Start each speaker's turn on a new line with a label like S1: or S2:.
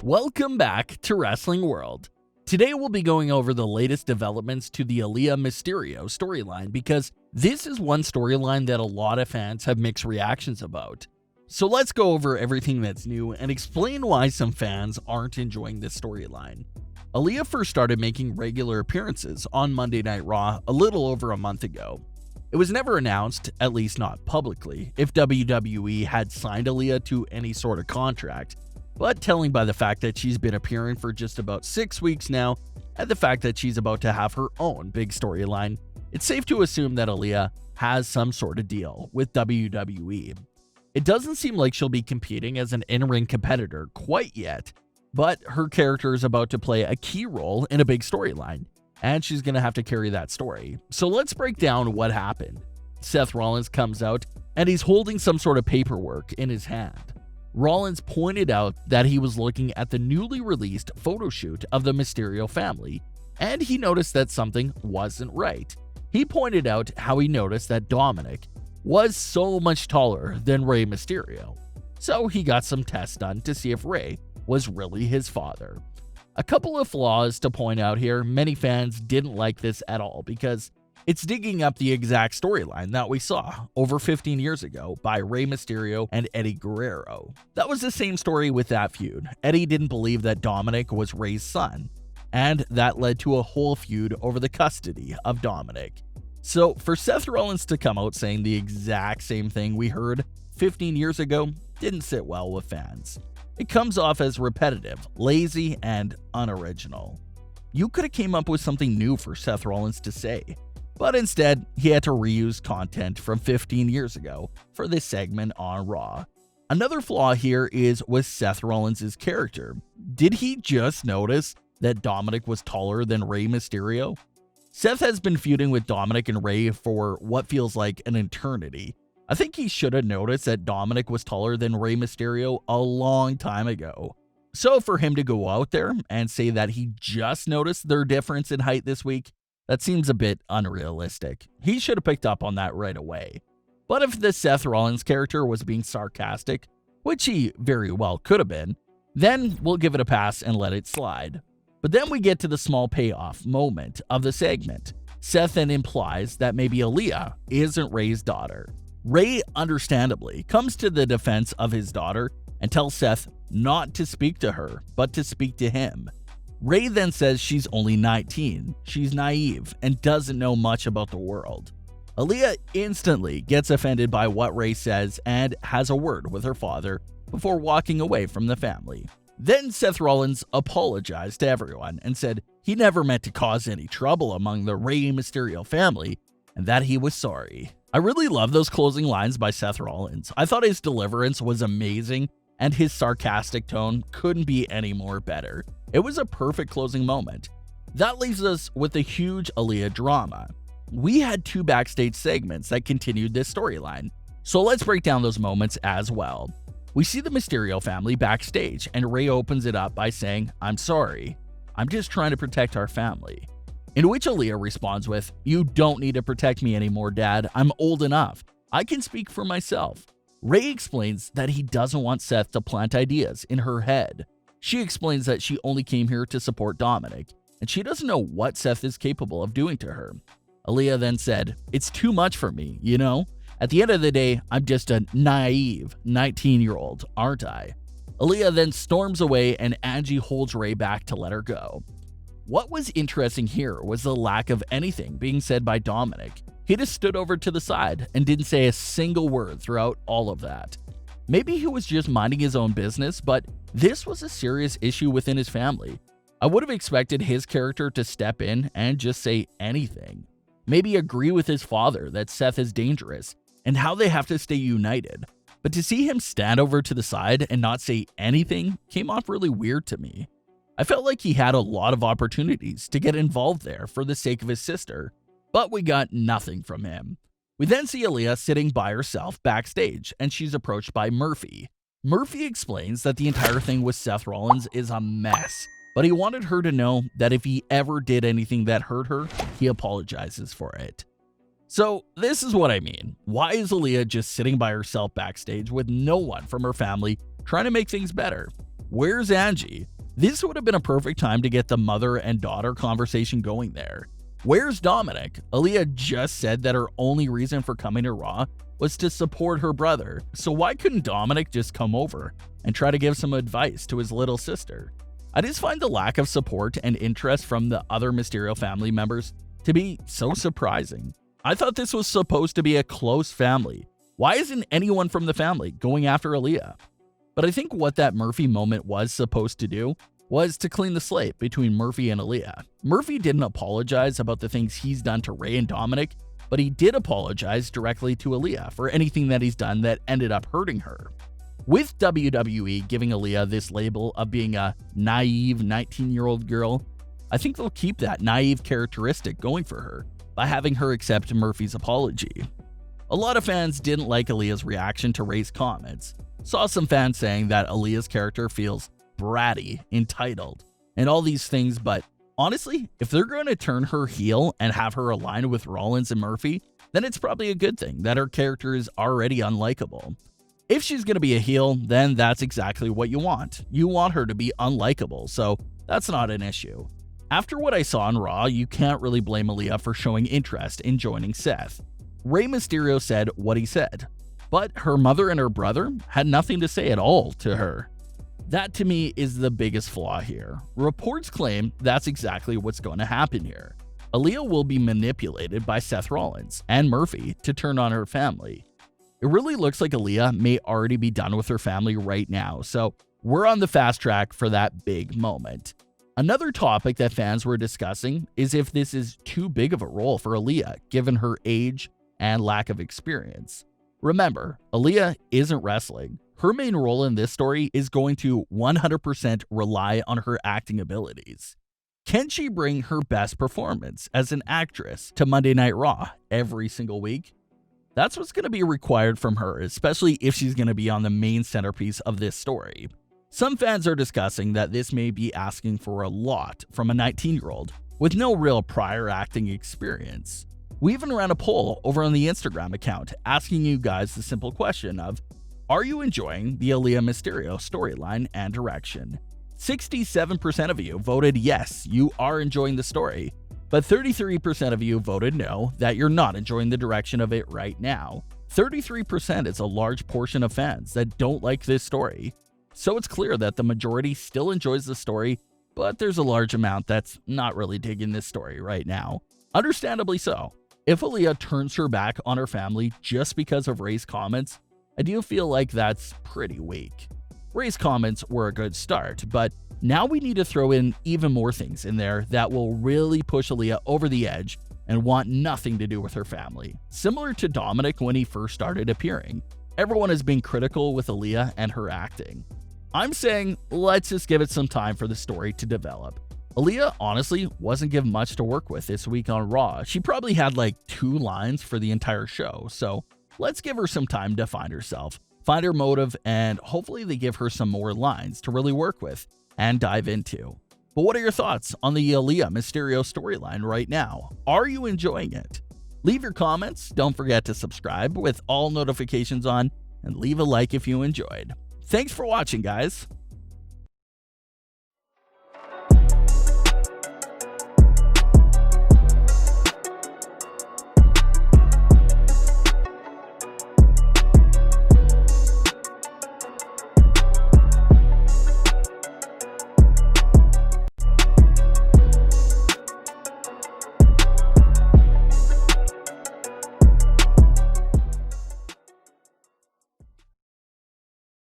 S1: Welcome back to Wrestling World. Today we'll be going over the latest developments to the Aalyah Mysterio storyline because this is one storyline that a lot of fans have mixed reactions about. So let's go over everything that's new and explain why some fans aren't enjoying this storyline. Aalyah first started making regular appearances on Monday Night Raw a little over a month ago. It was never announced, at least not publicly, if WWE had signed Aalyah to any sort of contract, but telling by the fact that she's been appearing for just about 6 weeks now, and the fact that she's about to have her own big storyline, it's safe to assume that Aalyah has some sort of deal with WWE. It doesn't seem like she'll be competing as an in-ring competitor quite yet, but her character is about to play a key role in a big storyline, and she's going to have to carry that story. So let's break down what happened. Seth Rollins comes out, and he's holding some sort of paperwork in his hand. Rollins pointed out that he was looking at the newly released photo shoot of the Mysterio family, and he noticed that something wasn't right. He pointed out how he noticed that Dominic was so much taller than Rey Mysterio. So he got some tests done to see if Rey was really his father. A couple of flaws to point out here. Many fans didn't like this at all because it's digging up the exact storyline that we saw over 15 years ago by Rey Mysterio and Eddie Guerrero. That was the same story with that feud. Eddie didn't believe that Dominic was Rey's son, and that led to a whole feud over the custody of Dominic. So for Seth Rollins to come out saying the exact same thing we heard 15 years ago didn't sit well with fans. It comes off as repetitive, lazy, and unoriginal. You could have came up with something new for Seth Rollins to say, but instead, he had to reuse content from 15 years ago for this segment on Raw. Another flaw here is with Seth Rollins' character. Did he just notice that Dominic was taller than Rey Mysterio? Seth has been feuding with Dominic and Rey for what feels like an eternity. I think he should have noticed that Dominic was taller than Rey Mysterio a long time ago. So for him to go out there and say that he just noticed their difference in height this week, that seems a bit unrealistic. He should have picked up on that right away. But if the Seth Rollins character was being sarcastic, which he very well could have been, then we'll give it a pass and let it slide. But then we get to the small payoff moment of the segment. Seth then implies that maybe Aalyah isn't Rey's daughter. Rey, understandably, comes to the defense of his daughter and tells Seth not to speak to her, but to speak to him. Rey then says she's only 19, she's naive, and doesn't know much about the world. Aalyah instantly gets offended by what Rey says and has a word with her father before walking away from the family. Then Seth Rollins apologized to everyone and said he never meant to cause any trouble among the Rey Mysterio family and that he was sorry. I really love those closing lines by Seth Rollins. I thought his deliverance was amazing and his sarcastic tone couldn't be any more better. It was a perfect closing moment. That leaves us with a huge Aalyah drama. We had 2 backstage segments that continued this storyline, so let's break down those moments as well. We see the Mysterio family backstage, and Rey opens it up by saying, "I'm sorry. I'm just trying to protect our family." In which Aalyah responds with, "You don't need to protect me anymore, Dad. I'm old enough. I can speak for myself." Rey explains that he doesn't want Seth to plant ideas in her head. She explains that she only came here to support Dominic, and she doesn't know what Seth is capable of doing to her. Aalyah then said, "It's too much for me, you know? At the end of the day, I'm just a naive 19-year-old, aren't I?" Aalyah then storms away and Angie holds Rey back to let her go. What was interesting here was the lack of anything being said by Dominic. He just stood over to the side and didn't say a single word throughout all of that. Maybe he was just minding his own business, but this was a serious issue within his family. I would have expected his character to step in and just say anything. Maybe agree with his father that Seth is dangerous and how they have to stay united. But to see him stand over to the side and not say anything came off really weird to me. I felt like he had a lot of opportunities to get involved there for the sake of his sister, but we got nothing from him. We then see Aalyah sitting by herself backstage, and she's approached by Murphy. Murphy explains that the entire thing with Seth Rollins is a mess, but he wanted her to know that if he ever did anything that hurt her, he apologizes for it. So this is what I mean. Why is Aalyah just sitting by herself backstage with no one from her family trying to make things better? Where's Angie? This would have been a perfect time to get the mother and daughter conversation going there. Where's Dominic? Aalyah just said that her only reason for coming to Raw was to support her brother, so why couldn't Dominic just come over and try to give some advice to his little sister? I just find the lack of support and interest from the other Mysterio family members to be so surprising. I thought this was supposed to be a close family. Why isn't anyone from the family going after Aalyah? But I think what that Murphy moment was supposed to do was to clean the slate between Murphy and Aalyah. Murphy didn't apologize about the things he's done to Rey and Dominic, but he did apologize directly to Aalyah for anything that he's done that ended up hurting her. With WWE giving Aalyah this label of being a naive 19-year-old girl, I think they'll keep that naive characteristic going for her by having her accept Murphy's apology. A lot of fans didn't like Aalyah's reaction to Rey's comments. Saw some fans saying that Aalyah's character feels bratty, entitled, and all these things, but honestly, if they're going to turn her heel and have her aligned with Rollins and Murphy, then it's probably a good thing that her character is already unlikable. If she's going to be a heel, then that's exactly what you want. You want her to be unlikable, so that's not an issue. After what I saw on Raw, you can't really blame Aalyah for showing interest in joining Seth. Rey Mysterio said what he said, but her mother and her brother had nothing to say at all to her. That to me is the biggest flaw here. Reports claim that's exactly what's going to happen here. Aalyah will be manipulated by Seth Rollins and Murphy to turn on her family. It really looks like Aalyah may already be done with her family right now, so we're on the fast track for that big moment. Another topic that fans were discussing is if this is too big of a role for Aalyah given her age and lack of experience. Remember, Aalyah isn't wrestling. Her main role in this story is going to 100% rely on her acting abilities. Can she bring her best performance as an actress to Monday Night Raw every single week? That's what's going to be required from her, especially if she's going to be on the main centerpiece of this story. Some fans are discussing that this may be asking for a lot from a 19-year-old with no real prior acting experience. We even ran a poll over on the Instagram account asking you guys the simple question of, are you enjoying the Aalyah Mysterio storyline and direction? 67% of you voted yes, you are enjoying the story, but 33% of you voted no, that you're not enjoying the direction of it right now. 33% is a large portion of fans that don't like this story. So it's clear that the majority still enjoys the story, but there's a large amount that's not really digging this story right now. Understandably so. If Aalyah turns her back on her family just because of Rey's comments, I do feel like that's pretty weak. Rey's comments were a good start, but now we need to throw in even more things in there that will really push Aalyah over the edge and want nothing to do with her family. Similar to Dominic when he first started appearing, everyone has been critical with Aalyah and her acting. I'm saying let's just give it some time for the story to develop. Aalyah honestly wasn't given much to work with this week on Raw. She probably had like 2 lines for the entire show, so let's give her some time to find herself, find her motive, and hopefully they give her some more lines to really work with and dive into. But what are your thoughts on the Aalyah Mysterio storyline right now? Are you enjoying it? Leave your comments, don't forget to subscribe with all notifications on, and leave a like if you enjoyed. Thanks for watching, guys.